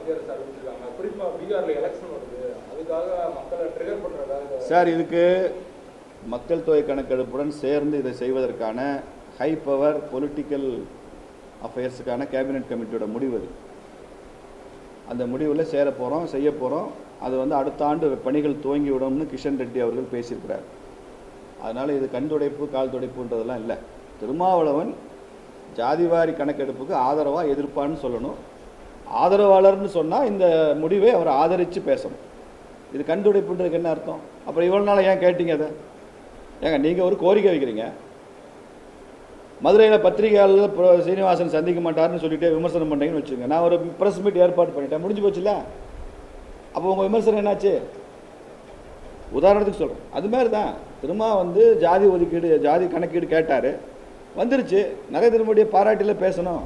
மத்திய அரசு அறிவிச்சிருக்காங்க. குறிப்பா பீகார்ல எலெக்ஷன் வருது, அதுக்காக மக்களை ட்ரிகர் பண்றதாக. சார், இதுக்கு மக்கள் தொகை கணக்கெடுப்புடன் சேர்ந்து இதை செய்வதற்கான ஹை பவர் பொலிட்டிக்கல் அஃபேர்ஸுக்கான கேபினெட் கமிட்டியோட முடிவு அது. அந்த முடிவில் சேர போகிறோம், செய்ய போகிறோம். அது அடுத்த ஆண்டு பணிகள் துவங்கி விடும்னு கிஷன் ரெட்டி அவர்கள் பேசியிருக்கிறார். அதனால் இது கண் துடைப்பு கால் துடைப்புன்றதெல்லாம் இல்லை. திருமாவளவன் ஜாதிவாரி கணக்கெடுப்புக்கு ஆதரவாக எதிர்ப்பான்னு சொல்லணும். ஆதரவாளர்னு சொன்னால் இந்த முடிவை அவர் ஆதரித்து பேசணும். இது கண் துடைப்புன்றதுக்கு என்ன அர்த்தம்? அப்புறம் இவ்வளோ நாள் ஏன் கேட்டீங்க அதை? ஏங்க நீங்கள் ஒரு கோரிக்கை வைக்கிறீங்க, மதுரையில் பத்திரிகையாளர்கள் சீனிவாசன் சந்திக்க மாட்டார்னு சொல்லிட்டு விமர்சனம் பண்ணுறீங்கன்னு வச்சுக்கோங்க. நான் ஒரு ப்ரெஸ் மீட் ஏற்பாடு பண்ணிட்டேன், முடிஞ்சு போச்சுல்ல? அப்போ உங்கள் விமர்சனம் என்னாச்சு? உதாரணத்துக்கு சொல்கிறேன். அதுமாதிரி தான் திரும்ப ஜாதி ஒதுக்கீடு ஜாதி கணக்கீடு கேட்டார், வந்துருச்சு. நரேந்திர மோடியை பாராட்டியில் பேசணும்.